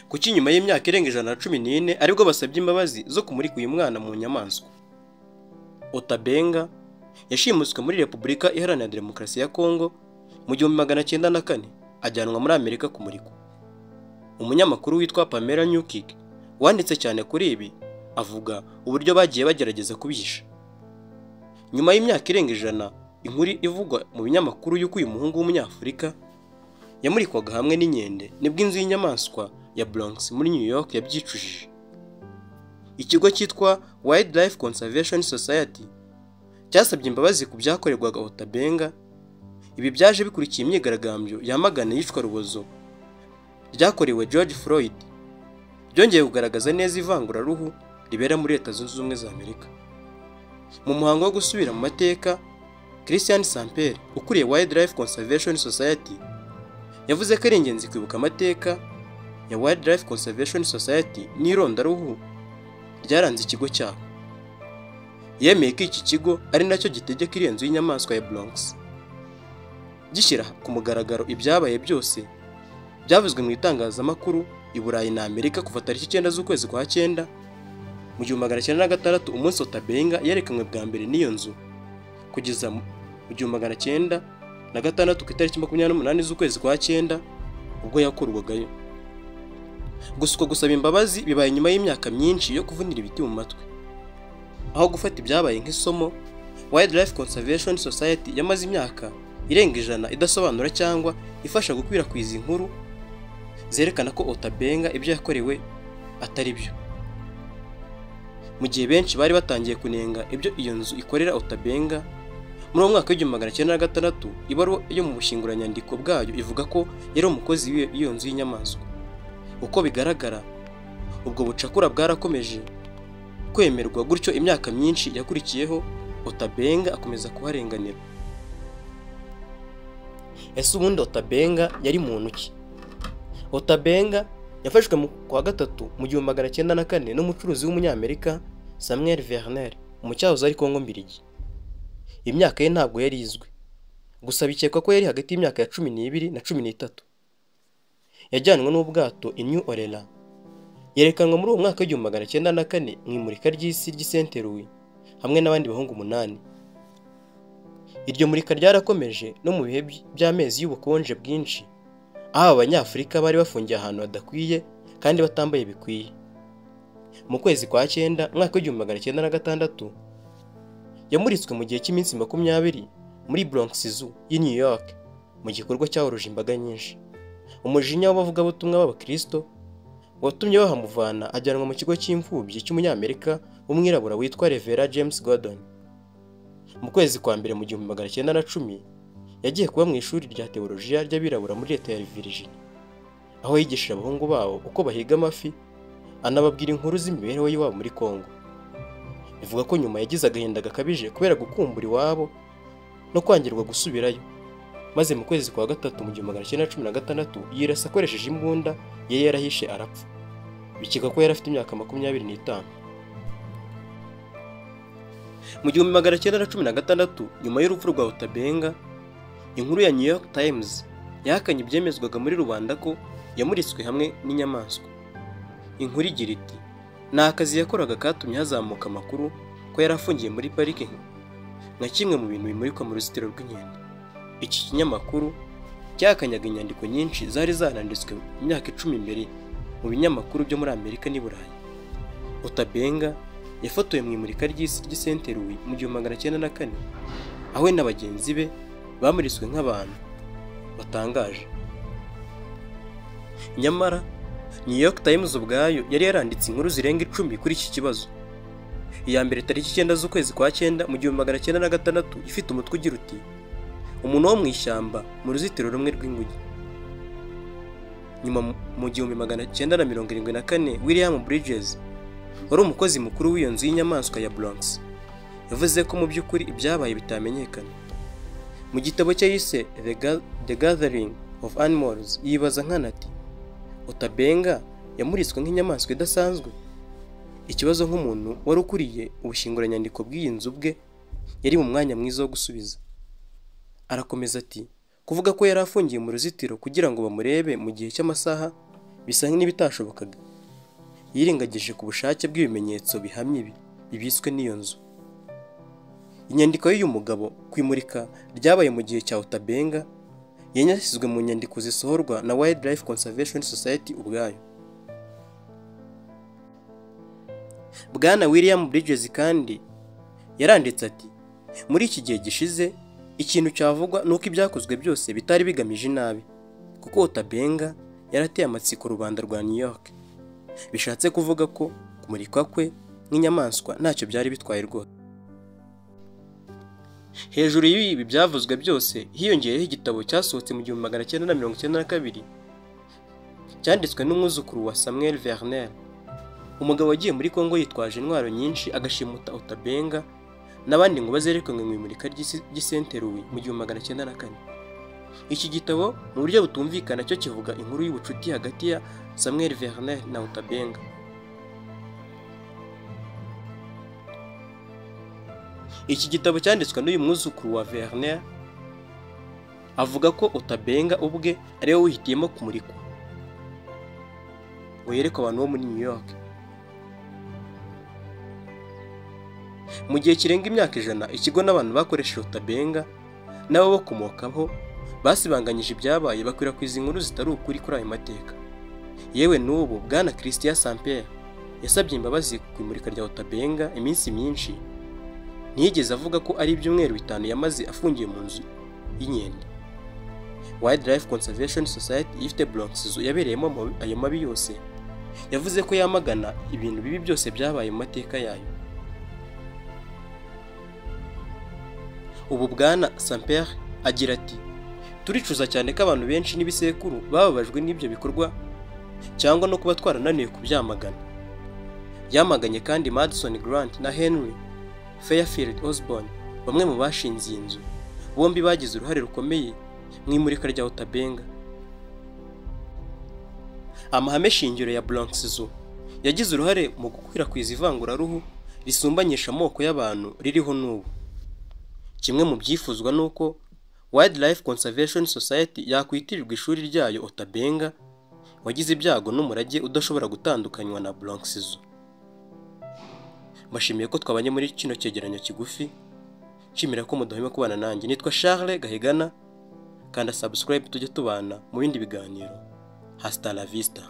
kuki nyuma y'imyaka irenga 114 aribwo basabye imbabazi zo kumurika uyu mwana mu nyamaswa. Otabenga yashimuswe muri Repubulika Iharanira Demokarasi ya Kongo mu 1904 ajyanwa muri Amerika kumurikwa. Umunyamakuru witwa Pamela Nyukik wanditse cyane kuri ibi avuga uburyo bagiye bagerageza kubihisha. Nyuma y'imyaka irenga 100 inkuru ivugwa mu binyamakuru y'uko uyu muhungu w'umunyafurika yamurikwaga hamwe n'inkende nibwo inzu y'inyamaswa ya Bronx muri New York yabyicujije. Ikigo cyitwa Wildlife Conservation Society cyasabye imbabazi ku byakorerwaga Otabenga. Ibi byaje bikurikiye imyigaragambyo yamagana yicwa rubozo ryakorewe George Floyd, byongeye kugaragaza neza ivangura ruhu ribera muri Leta Zunze Ubumwe za Amerika. Mu muhango wo gusubira mu mateka, Christian Samper ukuriye Wildlife Conservation Society yavuze ko ari ingenzi kwibuka amateka ya Wildlife Conservation Society n'irondaruhu ryaranze ikigo cyabo. Yemeye ko iki kigo ari nacyo gitegeka iriya nzu y'inyamaswa ya Bronx. Gishyira ku mugaragaro ibyabaye byose byavuzwe mu itangazamakuru i Burayi na Amerika kuva tariki 9 z'ukwezi kwa 9 mu 1906, umunsi Otabenga yerekanwe bwa mbere n'iyo nzu, kugeza mu 1906 ku itariki 28 z'ukwezi kwa 9 ubwo yakurwagayo. Gusa uko gusaba imbabazi bibaye nyuma y'imyaka myinshi yo kuvunira ibiti mu matwi. Aho gufata ibyabaye nk'isomo, Wildlife Conservation Society yamaze imyaka irenga 100 idasobanura cyangwa ifasha gukwirakwiza inkuru zerekana ko Otabenga ibyo yakorewe atari byo. Mu gihe benshi bari batangiye kunenga ibyo iyo nzu ikorera Otabenga, muri uwo mwaka w'1906 ibaruwa yo mu bushinguranyandiko bwayo ivuga ko yari umukozi w'iyo nzu y'inyamaswa. Uko bigaragara, ubwo bucakura bwarakomeje kwemerwa, gutyo imyaka myinshi yakurikiyeho Otabenga akomeza kuharenganira. Ese ubundi Otabenga yari muntu ki? Otabenga yafashwe mu kwa gatatu mu 1904 n'umucuruzi w'umunyamerika Samuel Werner mu cyahoze ari Kongo Mbirigi. Imyaka ye ntabwo yari izwi, gusa bikekwa ko yari hagati y'imyaka ya 12 na 13. Yajyanwe n'ubwato i New Orleans, yerekanwa muri uwo mwaka w'1904 mu imurika ry'isi ry'Saint Louis hamwe n'abandi bahungu 8. Iryo murika ryarakomeje no mu bihe by'amezi y'ubukonje bwinshi, aho abanyafurika bari bafungiye ahantu hadakwiye kandi batambaye bikwiye. Mu kwezi kwa 9 mwaka w'1906 yamuritswe mu gihe cy'iminsi 20 muri Bronx Zoo y'i New York mu gikorwa cyahuruje imbaga nyinshi. Umujinya w'abavugabutumwa b'Abakristo watumye bahamuvana ajyanwa mu kigo cy'imfubyi cy'umunyamerika w'umwirabura witwa Reverend James Gordon. Mu kwezi kwa mbere mu 1910 yagiye kuba mu ishuri rya teolojiya ry'abirabura muri Leta ya Virginia, aho yigishije abahungu bawo uko bahiga amafi, anababwira inkuru z'imibereho y'iwabo muri Kongo. Bivuga ko nyuma yagize agahinda gakabije kubera gukumbura iwabo no kwangirwa gusubirayo, maze mu kwezi kwa gatatu mu 1916 yirasa akoresheje imbunda yari yarahishe arapfa. Bikeka ko yari afite imyaka 25. Mu 1916 nyuma y'urupfu rwa Otabenga, inkuru ya New York Times yahakanye ibyemezwaga muri rubanda ko yamuritswe hamwe n'inyamaswa. Inkuru igira iti, ni akazi yakoraga katumye hazamuka amakuru ko yari afungiye muri parike nka kimwe mu bintu bimurikwa mu ruzitiro rw'inkende. Iki kinyamakuru cyakanyaga inyandiko nyinshi zari zaranditswe mu myaka 10 mbere mu binyamakuru byo muri Amerika n'i Burayi. Otabenga yafotowe mu imurika ry'isi ry'Saint Louis mu 1904, aho we na bagenzi be bamuritswe nk'abantu batangaje. Nyamara New York Times ubwayo yari yaranditse inkuru zirenga 10 kuri iki kibazo. Iya mbere tariki 9 z'ukwezi kwa 9 mu 1906 ifite umutwe ugira uti, umuntu wo mu ishyamba mu ruzitiro rumwe rw'inguge. Nyuma mu 1974 William Bridges wari umukozi mukuru w'iyo nzu y'inyamaswa ya Bronx yavuze ko mu by'ukuri ibyabaye bitamenyekana. Mu gitabo cye yise The Gathering of Animals yibaza nkanati, Otabenga yamuritswe nk'inyamaswa idasanzwe. Ikibazo nk'umuntu wari ukuriye ubushinguranyandiko bw'iyi nzu bwe yari mu mwanya mwiza wo gusubiza. Arakomeza ati, kuvuga ko yari afungiye mu ruzitiro kugira ngo bamurebe mu gihe cy'amasaha bisa n'ibitashobokaga. Yirengagije ku bushake bw'ibimenyetso bihamye bibitswe n'iyo nzu. Inyandiko y'uyu mugabo ku imurika ryabaye mu gihe cya Otabenga yanyashyizwe mu nyandiko zisohorwa na Wildlife Conservation Society ubwayo. Bwana William Bridges kandi yaranditse ati, muri iki gihe gishize ikintu cyavugwa nuko ibyakozwe byose bitari bigamije inabi, kuko Otabenga yarateye amatsiko rubanda rwa New York. Bishatse kuvuga ko kumurikwa kwe nk'inyamaswa ntacyo byari bitwaye rwose. Hejuru y'ibi byavuzwe byose hiyongeyeho igitabo cyasohotse mu 1992 cyanditswe n'umwuzukuru wa Samuel Verner, umugabo wagiye muri Kongo yitwaje intwaro nyinshi agashimuta Otabenga n'abandi ngo bazerekanwe mu imurika ry'Saint Louis mu 1904. Iki gitabo mu buryo butumvikana cyo kivuga inkuru y'ubucuti hagati ya Samuel Verner na Otabenga. Iki gitabo cyanditswe n'uyu mwuzukuru wa Verner avuga ko Otabenga ubwe ari we wihitiyemo kumurikwa ngo yereke abantu bo muri New York. Mu gihe kirenga imyaka 100 ikigo n'abantu bakoresheje Otabenga nabo bakomokaho basibanganyije ibyabaye bakwirakwiza inkuru zitari ukuri kuri ayo mateka. Yewe n'ubu Bwana Christian Saint-Pierre yasabye imbabazi ku imurika rya Otabenga iminsi myinshi, ntiyigeze avuga ko ari ibyumweru 5 yamaze afungiye mu nzu y'inkende. Wildlife Conservation Society ifite Bronx Zoo yabereyemo ayo mabi yose yavuze ko yamagana ibintu bibi byose byabaye mu mateka yayo. Ubu Bwana Saint-Pierre agira ati, turicuza cyane ko abantu benshi n'ibisekuru bababajwe n'ibyo bikorwa cyangwa no kuba twarananiwe kubyamagana. Yamaganye kandi Madison Grant na Henry Fairfield Osborne, bamwe mu bashinze iyi nzu, bombi bagize uruhare rukomeye mu imurika rya Otabenga. Amahame shingiro ya Bronx Zoo yagize uruhare mu gukwirakwiza ivanguraruhu risumbanyisha amoko y'abantu ririho n'ubu. Kimwe mu byifuzwa nuko Wildlife Conservation Society yakwitirirwa ishuri ryayo Otabenga wagize ibyago n'umurage udashobora gutandukanywa na Bronx Zoo. Mbashimiye ko twabanye muri kino cyegeranyo kigufi. Nshimira ko mudahwema kubana nanjye. Nitwa Charles Gahigana, kanda subscribe tujye tubana mu bindi biganiro. Hasta la vista.